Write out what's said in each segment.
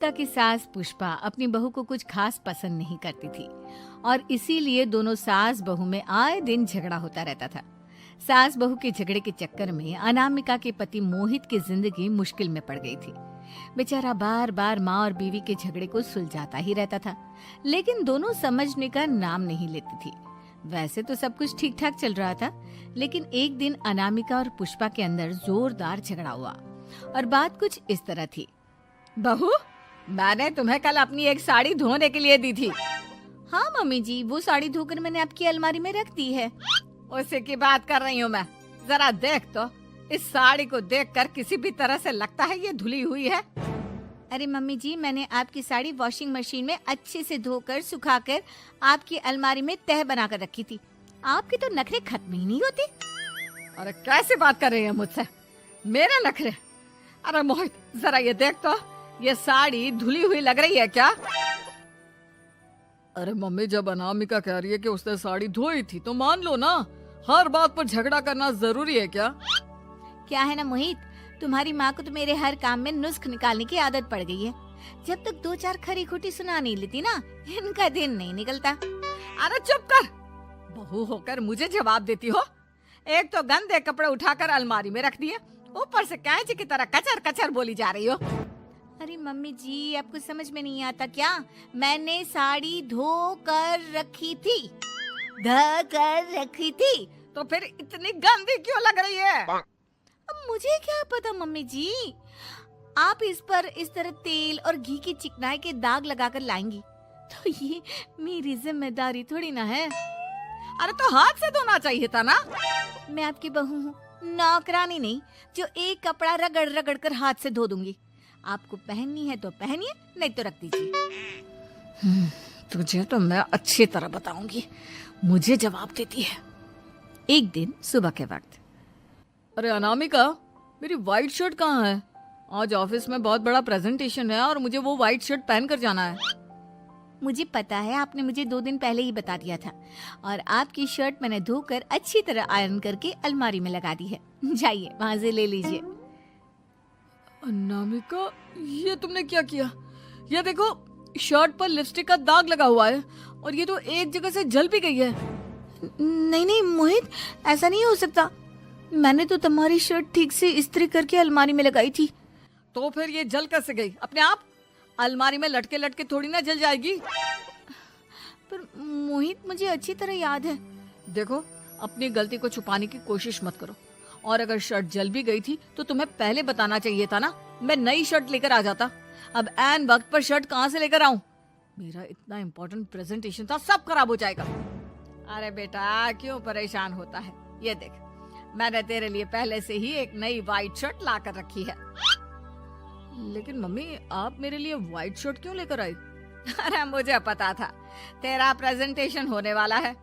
अनामिका की सास पुष्पा अपनी बहू को कुछ खास पसंद नहीं करती थी और इसीलिए दोनों सास बहू में आए दिन झगड़ा होता रहता था। सास बहू के झगड़े के चक्कर में अनामिका के पति मोहित की जिंदगी मुश्किल में पड़ गई थी। बेचारा बार बार माँ और बीवी के झगड़े को सुलझाता ही रहता था, लेकिन दोनों समझने का नाम नहीं लेती थी। वैसे तो सब कुछ ठीक ठाक चल रहा था, लेकिन एक दिन अनामिका और पुष्पा के अंदर जोरदार झगड़ा हुआ और बात कुछ इस तरह थी। बहू, मैंने तुम्हें कल अपनी एक साड़ी धोने के लिए दी थी। हाँ मम्मी जी, वो साड़ी धोकर मैंने आपकी अलमारी में रख दी है। उसी की बात कर रही हूँ मैं। जरा देख तो, इस साड़ी को देखकर किसी भी तरह से लगता है ये धुली हुई है। अरे मम्मी जी, मैंने आपकी साड़ी वॉशिंग मशीन में अच्छे से धोकर सुखाकर आपकी अलमारी में तह बनाकर रखी थी। आपके तो नखरे खत्म ही नहीं होते। अरे कैसे बात कर रही है मुझसे? मेरे नखरे? अरे मोहित, जरा ये देख तो, ये साड़ी धुली हुई लग रही है क्या? अरे मम्मी, जब अनामिका कह रही है कि उसने साड़ी धोई थी तो मान लो ना। हर बात पर झगड़ा करना जरूरी है क्या? क्या है ना मोहित, तुम्हारी माँ को तो मेरे हर काम में नुस्ख निकालने की आदत पड़ गई है। जब तक दो चार खरी खोटी सुना नहीं लेती ना, इनका दिन नहीं निकलता। अरे चुप कर, बहू होकर मुझे जवाब देती हो। एक तो गंदे कपड़े उठाकर अलमारी में रख दिए, ऊपर से कैंची की तरह कचर कचर बोली जा रही हो। अरे मम्मी जी, आपको समझ में नहीं आता क्या? मैंने साड़ी धो कर रखी थी। तो फिर इतनी गंदी क्यों लग रही है? अब मुझे क्या पता मम्मी जी, आप इस पर इस तरह तेल और घी की चिकनाई के दाग लगाकर लाएंगी तो ये मेरी जिम्मेदारी थोड़ी ना है। अरे तो हाथ से धोना चाहिए था ना। मैं आपकी बहू हूँ, नौकरानी नहीं जो एक कपड़ा रगड़ रगड़ कर हाथ से धो दूंगी। आपको पहननी है तो पहनिए, नहीं तो रख दीजिए। तुझे तो मैं अच्छी तरह बताऊंगी, मुझे जवाब देती है। एक दिन सुबह के वक्त, अरे अनामिका, मेरी व्हाइट शर्ट कहाँ है? आज ऑफिस में बहुत बड़ा प्रेजेंटेशन है और मुझे वो व्हाइट शर्ट पहन कर जाना है। मुझे पता है, आपने मुझे 2 दिन पहले ही बता दिया था और आपकी शर्ट मैंने धोकर अच्छी तरह आयरन करके अलमारी में लगा दी है। जाइए वहां से ले लीजिए। अनामिका, ये तुमने क्या किया? ये देखो, शर्ट पर लिपस्टिक का दाग लगा हुआ है और ये तो एक जगह से जल भी गई है। नहीं नहीं मोहित, ऐसा नहीं हो सकता। मैंने तो तुम्हारी शर्ट ठीक से इस्त्री करके अलमारी में लगाई थी। तो फिर ये जल कैसे गई अपने आप? अलमारी में लटके लटके थोड़ी ना जल जाएगी। पर मोहित, मुझे अच्छी तरह याद है। देखो, अपनी गलती को छुपाने की कोशिश मत करो। और अगर शर्ट जल भी गई थी तो तुम्हें पहले बताना चाहिए था ना। मैं नई शर्ट लेकर आ जाता। अब ऐन वक्त पर शर्ट कहाँ से लेकर आऊं? मेरा इतना इम्पोर्टेंट प्रेजेंटेशन था, सब खराब हो जाएगा। अरे बेटा, क्यों परेशान होता है? ये देख, मैंने तेरे लिए पहले से ही एक नई व्हाइट शर्ट ला कर रखी है। लेकिन मम्मी, आप मेरे लिए व्हाइट शर्ट क्यों लेकर आई? अरे मुझे पता था तेरा प्रेजेंटेशन होने वाला है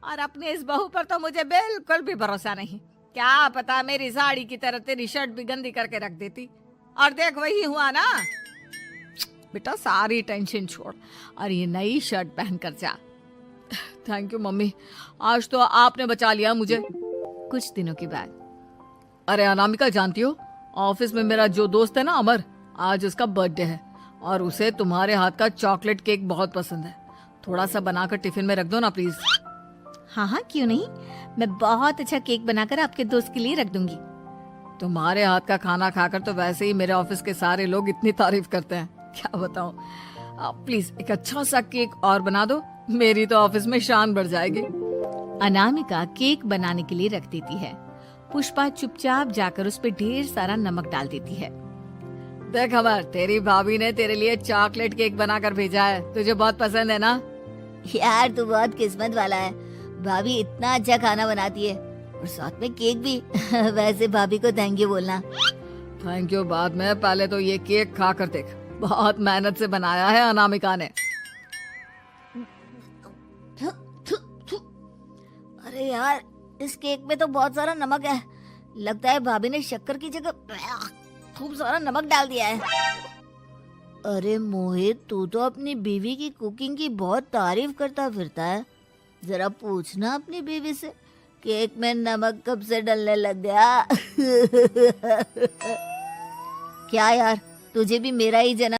और अपनी इस बहू पर तो मुझे बिल्कुल भी भरोसा नहीं। क्या पता मेरी साड़ी की तरह तेरी शर्ट भी गंदी करके रख देती। और देख, वही हुआ ना। बेटा, सारी टेंशन छोड़ और ये नई शर्ट पहन कर जा। थैंक यू मम्मी, आज तो आपने बचा लिया मुझे। कुछ दिनों के बाद, अरे अनामिका, जानती हो, ऑफिस में मेरा जो दोस्त है ना अमर, आज उसका बर्थडे है और उसे तुम्हारे हाथ का चॉकलेट केक बहुत पसंद है। थोड़ा सा बनाकर टिफिन में रख दो ना प्लीज। हाँ हाँ, क्यों नहीं। मैं बहुत अच्छा केक बनाकर आपके दोस्त के लिए रख दूंगी। तुम्हारे हाथ का खाना खाकर तो वैसे ही मेरे ऑफिस के सारे लोग इतनी तारीफ करते हैं, क्या बताऊं। प्लीज एक अच्छा सा केक और बना दो, मेरी तो ऑफिस में शान बढ़ जाएगी। अनामिका केक बनाने के लिए रख देती है। पुष्पा चुपचाप जाकर उस पे ढेर सारा नमक डाल देती है। देख अमर, तेरी भाभी ने तेरे लिए चॉकलेट केक बनाकर भेजा है, तुझे बहुत पसंद है ना? यार, तू बहुत किस्मत वाला है। भाभी इतना अच्छा खाना बनाती है और साथ में केक भी। वैसे भाभी को थैंक यू बोलना। थैंक यू बाद में, पहले तो ये केक खा कर देख। बहुत मेहनत से बनाया है अनामिका ने। अरे यार, इस केक में तो बहुत सारा नमक है। लगता है भाभी ने शक्कर की जगह खूब सारा नमक डाल दिया है। अरे मोहित, तू तो अपनी बीवी की कुकिंग की बहुत तारीफ करता फिरता है। जरा पूछना अपनी बीवी से, केक में नमक कब से डलने लग गया। क्या यार, तुझे भी मेरा ही जन्म